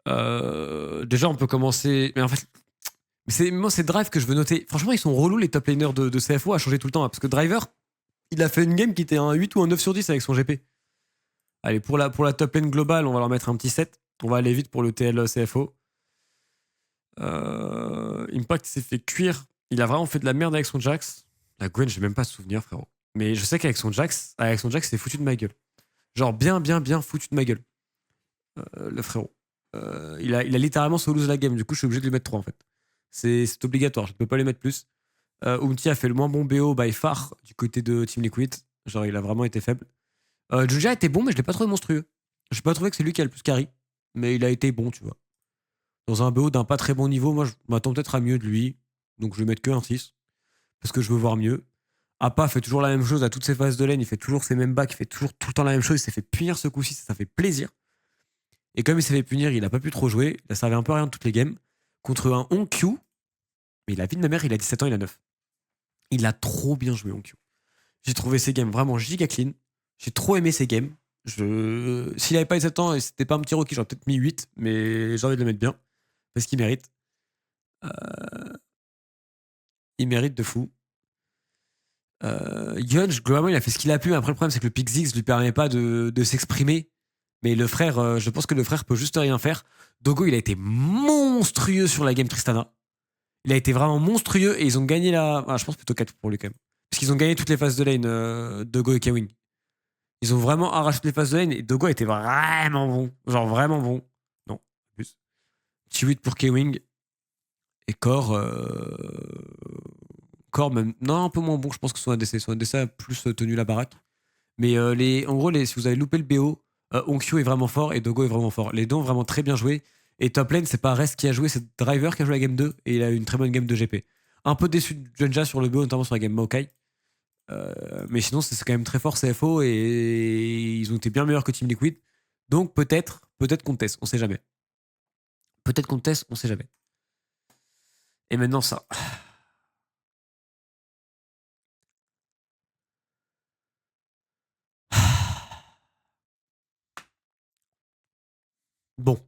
Déjà, on peut commencer. Mais en fait, moi, c'est Drive que je veux noter. Franchement, ils sont relous, les top laners de CFO, à changer tout le temps. Hein, parce que Driver, il a fait une game qui était un 8 ou un 9 sur 10 avec son GP. Allez, pour la top lane globale, on va leur mettre un petit 7. On va aller vite pour le TL CFO. Impact s'est fait cuire. Il a vraiment fait de la merde avec son Jax. La Gwen, j'ai même pas souvenir, frérot. Mais je sais qu'avec son Jax, il s'est foutu de ma gueule. Genre bien, bien, bien foutu de ma gueule. Le frérot. Il a littéralement solo la game. Du coup, je suis obligé de lui mettre 3 en fait. C'est obligatoire. Je ne peux pas lui mettre plus. Umti a fait le moins bon BO by far du côté de Team Liquid. Genre, il a vraiment été faible. Juja était bon, mais je l'ai pas trouvé monstrueux. Je n'ai pas trouvé que c'est lui qui a le plus carry. Mais il a été bon, tu vois. Dans un BO d'un pas très bon niveau, moi, je m'attends peut-être à mieux de lui. Donc, je vais mettre que un 6. Parce que je veux voir mieux. Appa fait toujours la même chose à toutes ses phases de lane. Il fait toujours ses mêmes bacs. Il fait toujours tout le temps la même chose. Il s'est fait punir ce coup-ci. Ça fait plaisir. Et comme il s'est fait punir, il a pas pu trop jouer. Il a servi un peu à rien de toutes les games. Contre un Onq. Mais la vie de ma mère, il a 17 ans, il a 9. Il a trop bien joué, Onq. J'ai trouvé ses games vraiment giga clean. J'ai trop aimé ses games. S'il avait pas eu 7 ans et c'était pas un petit rookie, j'aurais peut-être mis 8, mais j'ai envie de le mettre bien. Parce qu'il mérite. Euh, Il mérite de fou. Yunge, globalement, il a fait ce qu'il a pu. Mais après, le problème, c'est que le Pixix lui permet pas de s'exprimer. Mais le frère, je pense que le frère peut juste rien faire. Dogo, il a été monstrueux sur la game Tristana. Il a été vraiment monstrueux et ils ont gagné la. Ah, je pense plutôt 4 pour lui quand même. Parce qu'ils ont gagné toutes les phases de lane, Dogo et Kawing. Ils ont vraiment arraché les phases de lane et Dogo était vraiment bon. Genre vraiment bon. Non, plus. Petit 8 pour Kawing. Et Core. Core, même. Non, un peu moins bon, je pense que son ADC. Son ADC a plus tenu la baraque. Mais en gros, si vous avez loupé le BO, Onkyo est vraiment fort et Dogo est vraiment fort. Les deux ont vraiment très bien joué. Et top lane, c'est pas Rest qui a joué, c'est Driver qui a joué la game 2 et il a eu une très bonne game de GP. Un peu déçu de Junja sur le BO, notamment sur la game Maokai. Mais sinon, c'est quand même très fort CFO et ils ont été bien meilleurs que Team Liquid. Donc peut-être qu'on teste, on sait jamais. Peut-être qu'on teste, on sait jamais. Et maintenant ça. Bon.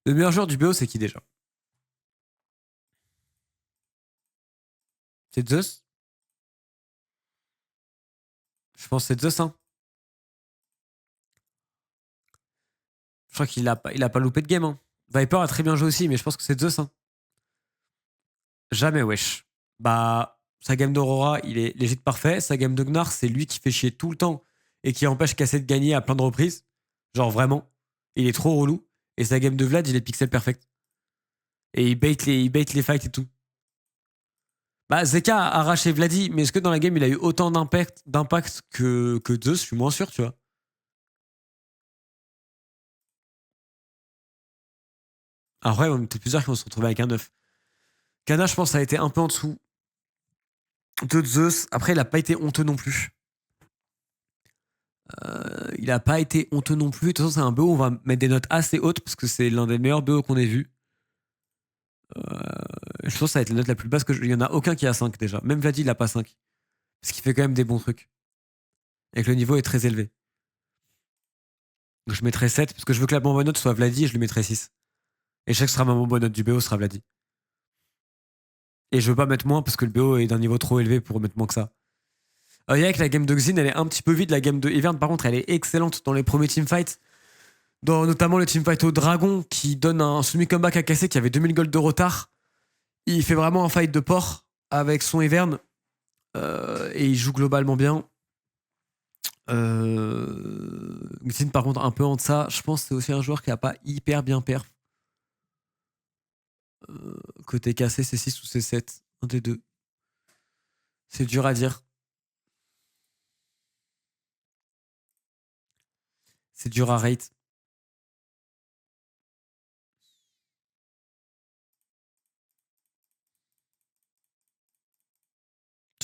Le meilleur joueur du BO, c'est qui déjà? C'est Zeus? Je pense que c'est Zeus, hein. Je crois qu'il a pas loupé de game, hein. Viper a très bien joué aussi, mais je pense que c'est Zeus, hein. Jamais, wesh. Bah, sa game d'Aurora, il est légit parfait. Sa game de Gnar, c'est lui qui fait chier tout le temps et qui empêche Cassé de gagner à plein de reprises. Genre vraiment. Il est trop relou. Et sa game de Vlad, il est pixel perfect. Et il bait les fights et tout. Bah, Zeka a arraché Vladi, mais est-ce que dans la game, il a eu autant d'impact que Zeus? Je suis moins sûr, tu vois. Après, on était plusieurs qui vont se retrouver avec un 9. Kana, je pense, ça a été un peu en dessous de Zeus. Après, il a pas été honteux non plus. Il a pas été honteux non plus. De toute façon, c'est un BO, on va mettre des notes assez hautes parce que c'est l'un des meilleurs BO qu'on ait vu. Je pense que ça va être la note la plus basse il y en a aucun qui a 5 déjà. Même Vladi, il a pas 5. Parce qu'il fait quand même des bons trucs. Et que le niveau est très élevé. Donc je mettrai 7 parce que je veux que la bonne note soit Vladi et je lui mettrai 6. Et je sais que ce sera ma bonne note du BO sera Vladi. Et je veux pas mettre moins parce que le BO est d'un niveau trop élevé pour mettre moins que ça. Avec la game de Xin, elle est un petit peu vide. La game de Ivern, par contre, elle est excellente dans les premiers teamfights. Notamment le teamfight au Dragon qui donne un semi-comeback à Cassé qui avait 2000 gold de retard. Il fait vraiment un fight de porc avec son Ivern. Et il joue globalement bien. Xin, par contre, un peu en deçà. Je pense que c'est aussi un joueur qui a pas hyper bien perf. Côté cassé, c'est 6 ou c'est 7. Un des deux. C'est dur à dire. C'est dur à rate.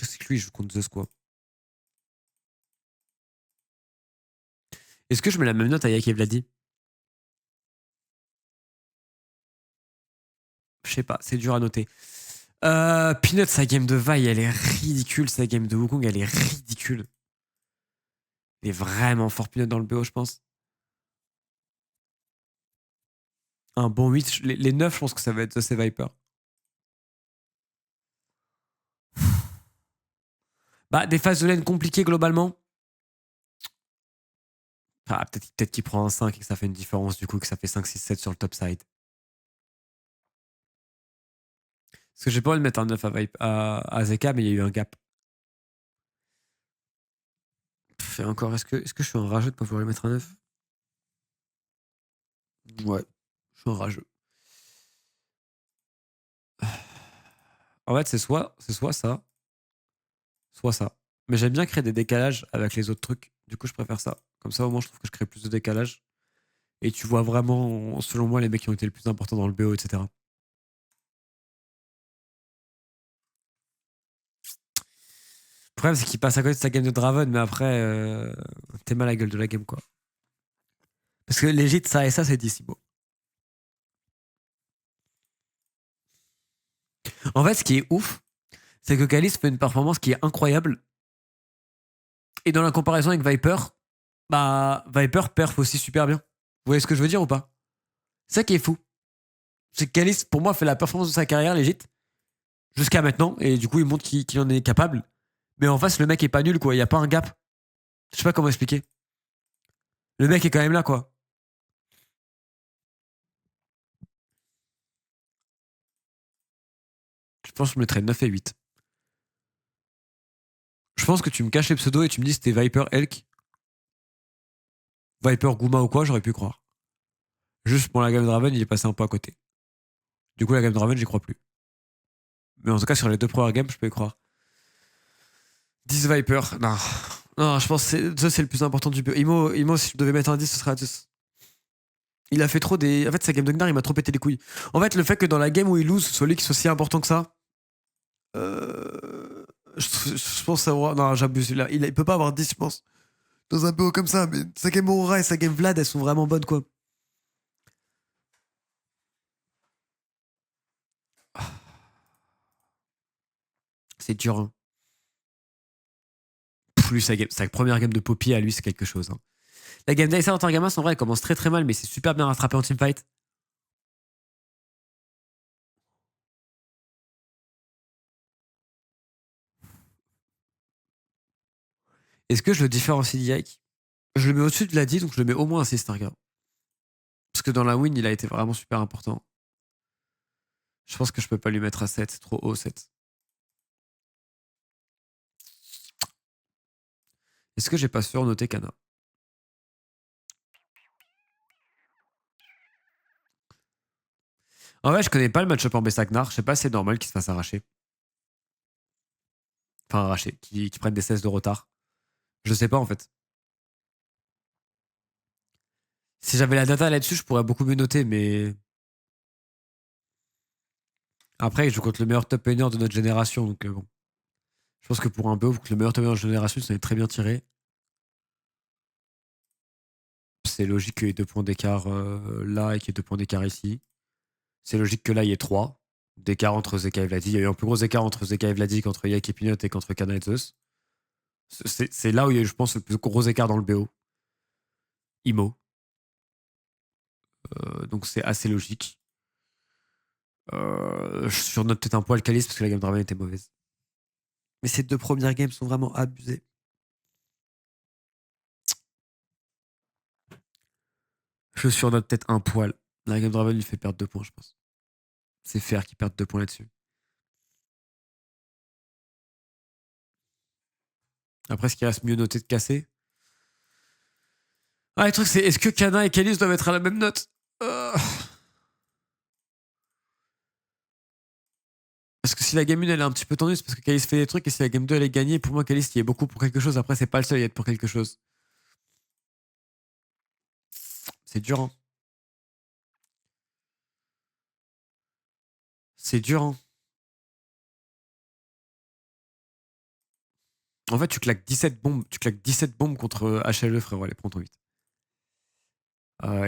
C'est que lui, il joue contre The Squad. Est-ce que je mets la même note à Yak et Vladi? Je sais pas, c'est dur à noter. Peanut, sa game de Vi, elle est ridicule. Sa game de Wukong, elle est ridicule. Il est vraiment fort Pinot dans le BO, je pense. Un bon 8. Les 9, je pense que ça va être The Viper. Bah, des phases de lane compliquées globalement. Ah, peut-être qu'il prend un 5 et que ça fait une différence du coup, que ça fait 5, 6, 7 sur le top side. Parce que j'ai pas envie de mettre un 9 à Zeka, mais il y a eu un gap. Et encore, est-ce que je suis un rageux de pas vouloir lui mettre un 9? Ouais, je suis un rageux. En fait, c'est soit ça, soit ça. Mais j'aime bien créer des décalages avec les autres trucs. Du coup, je préfère ça. Comme ça, au moins, je trouve que je crée plus de décalage. Et tu vois vraiment, selon moi, les mecs qui ont été les plus importants dans le BO, etc. Le problème, c'est qu'il passe à côté de sa game de Draven, mais après, t'es mal à la gueule de la game, quoi. Parce que légit, ça et ça, c'est Dissimo. En fait, ce qui est ouf, c'est que Kalis fait une performance qui est incroyable. Et dans la comparaison avec Viper, bah, Viper perf aussi super bien. Vous voyez ce que je veux dire ou pas? C'est ça qui est fou. C'est que Kalis, pour moi, fait la performance de sa carrière, légit, jusqu'à maintenant. Et du coup, il montre qu'il en est capable. Mais en face, le mec est pas nul, quoi. Il y a pas un gap. Je sais pas comment expliquer. Le mec est quand même là, quoi. Je pense que je mettrais 9 et 8. Je pense que tu me caches les pseudos et tu me dis c'était Viper Elk, Viper Guma ou quoi, j'aurais pu croire. Juste pour la gamme Draven, il est passé un peu à côté. Du coup, la gamme Draven, j'y crois plus. Mais en tout cas, sur les deux premières games, je peux y croire. 10 Viper, non. Non, je pense que c'est le plus important du BO. Imo, si je devais mettre un 10, ce serait à 10. Il a fait trop des. En fait, sa game de Gnar, il m'a trop pété les couilles. En fait, le fait que dans la game où il lose, ce soit lui qui soit si important que ça. Je pense savoir. Non, j'abuse. Il peut pas avoir 10, je pense. Dans un BO comme ça. Mais sa game Aurora et sa game Vlad, elles sont vraiment bonnes, quoi. C'est dur, hein. Plus sa première game de Poppy à lui, c'est quelque chose, hein. La game d'Aïssa en Targamas, en vrai, elle commence très très mal, mais c'est super bien rattrapé en teamfight. Est-ce que je le différencie d'Yike? Je le mets au-dessus de la 10, donc je le mets au moins à 6 Targa. Parce que dans la win, il a été vraiment super important. Je pense que je peux pas lui mettre à 7, c'est trop haut 7. Est-ce que j'ai pas surnoté Kana? En vrai, je connais pas le match-up en Bessagnar. Je sais pas si c'est normal qu'il se fasse arracher. Enfin, arracher, qu'il prenne des 16 de retard. Je sais pas en fait. Si j'avais la data là-dessus, je pourrais beaucoup mieux noter, mais. Après, je joue contre le meilleur top laner de notre génération, donc bon. Je pense que pour un BO, le meilleur top laner de notre génération, ça est très bien tiré. C'est logique qu'il y ait 2 points d'écart là et qu'il y ait 2 points d'écart ici. C'est logique que là, il y ait 3 d'écart entre Zeka et Vladi. Il y a eu un plus gros écart entre Zeka et Vladi qu'entre Yak et Pinot et qu'entre Kana et Zeus. C'est là où il y a eu, je pense, le plus gros écart dans le BO. Imo. Donc c'est assez logique. Je surnote peut-être un poil Calice parce que la game Draven était mauvaise. Mais ces 2 premières games sont vraiment abusées. Je surnote peut-être un poil. La game Draven lui fait perdre 2 points, je pense. C'est fair qu'il perde 2 points là-dessus. Après, ce qui reste mieux noté de casser. Ah, le truc, c'est est-ce que Kana et Calice doivent être à la même note? Parce que si la game 1 elle est un petit peu tendue, c'est parce que Calice fait des trucs, et si la game 2 elle est gagnée, pour moi Calice il est beaucoup pour quelque chose. Après, c'est pas le seul à être pour quelque chose. C'est dur, hein. C'est dur, hein. En fait, tu claques 17 bombes contre HLE, frérot. Allez, prends ton 8.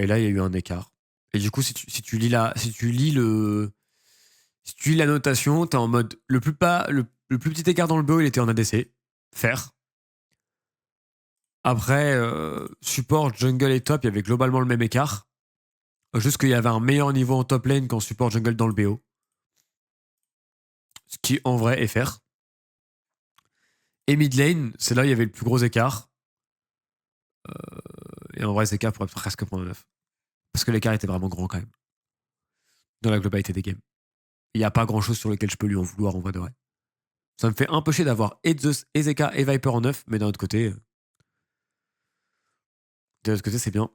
Et là, il y a eu un écart. Et du coup, si tu lis la notation, t'es en mode le plus petit écart dans le BO, il était en ADC. Faire. Après, support, jungle et top, il y avait globalement le même écart. Juste qu'il y avait un meilleur niveau en top lane qu'en support jungle dans le BO. Ce qui, en vrai, est faire. Et mid lane, c'est là où il y avait le plus gros écart. Et en vrai, cet écart pourrait presque prendre 9. Parce que l'écart était vraiment grand quand même. Dans la globalité des games. Il n'y a pas grand chose sur lequel je peux lui en vouloir en vrai de vrai. Ça me fait un peu chier d'avoir et Zeus, et Zeka, et Viper en 9, mais d'un autre côté. De l'autre côté, c'est bien.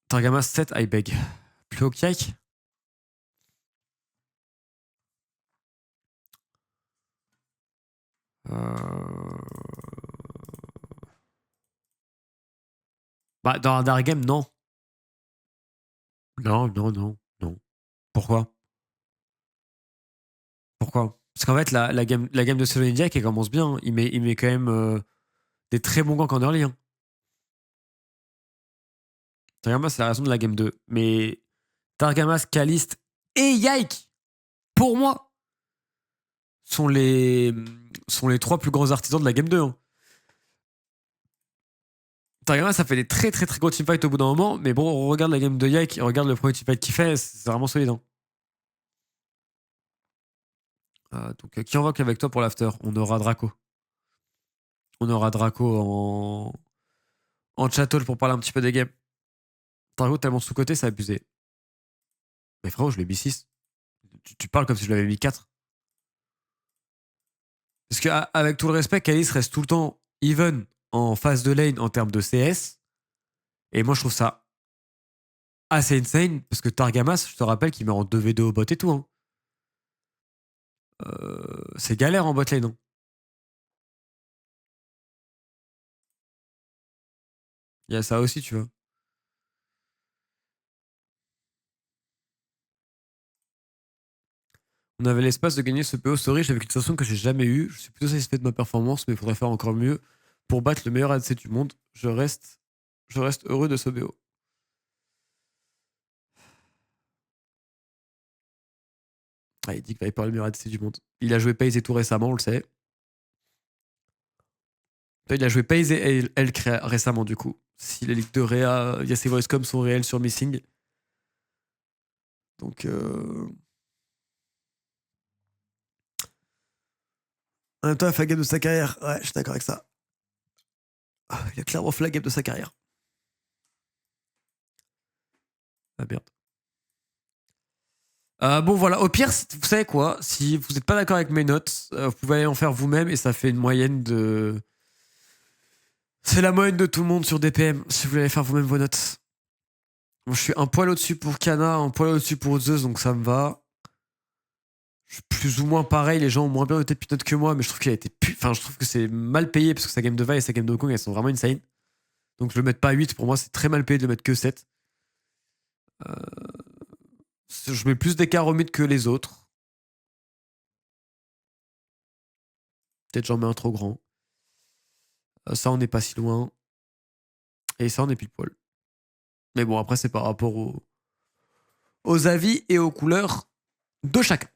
Targamas 7, I beg. Plus haut qu'Yike. Bah, dans un Dark Game, non. Non, non, non, non. Pourquoi? Pourquoi? Parce qu'en fait, la game de Solonidia qui commence bien, hein. Il met quand même des très bons ganks en early. Hein. Targamas, c'est la raison de la game 2. Mais Targamas, Kalist et Yike, pour moi, sont les trois plus grands artisans de la game 2. Hein. Targamas, ça fait des très très très gros teamfights au bout d'un moment, mais bon, on regarde la game de Yike, on regarde le premier teamfight qu'il fait, c'est vraiment solide. Hein. Donc, qui invoque avec toi pour l'after? On aura Draco. On aura Draco en chatol pour parler un petit peu des games. Draco tellement sous-côté, c'est abusé. Mais frérot, je l'ai mis 6. Tu parles comme si je l'avais mis 4. Parce qu'avec tout le respect, Kalice reste tout le temps even en phase de lane en termes de CS. Et moi, je trouve ça assez insane. Parce que Targamas, je te rappelle qu'il met en 2v2 au bot et tout. Hein. C'est galère en bot lane. Hein. Il y a ça aussi, tu vois. On avait l'espace de gagner ce PO story avec une sensation que j'ai jamais eue. Je suis plutôt satisfait de ma performance, mais il faudrait faire encore mieux pour battre le meilleur ADC du monde. Je reste heureux de ce BO. Ah, il dit qu'il va pas le meilleur ADC du monde. Il a joué Paze et tout récemment, on le sait. Il a joué Paze et Elk récemment, du coup. Si les ligues de Réa, il y a ses voice com sont réels sur Missing. Donc, en même temps, il a fait la game de sa carrière. Ouais, je suis d'accord avec ça. Il a clairement fait la game de sa carrière. Ah merde. Bon voilà, au pire, vous savez quoi, si vous n'êtes pas d'accord avec mes notes, vous pouvez aller en faire vous-même et ça fait une moyenne de... C'est la moyenne de tout le monde sur DPM, si vous voulez aller faire vous-même vos notes. Moi, je suis un poil au-dessus pour Kana, un poil au-dessus pour Zeus, donc ça me va. Je suis plus ou moins pareil, les gens ont moins bien noté depuis note que moi, mais je trouve qu'il a été... Enfin, je trouve que c'est mal payé parce que sa game de Vi et sa game de Hong Kong, elles sont vraiment insane. Donc je le mets pas à 8, pour moi c'est très mal payé de le mettre que 7. Je mets plus d'écart au mid que les autres. Peut-être j'en mets un trop grand. Ça, on n'est pas si loin. Et ça, on est pile poil. Mais bon, après, c'est par rapport aux avis et aux couleurs de chacun.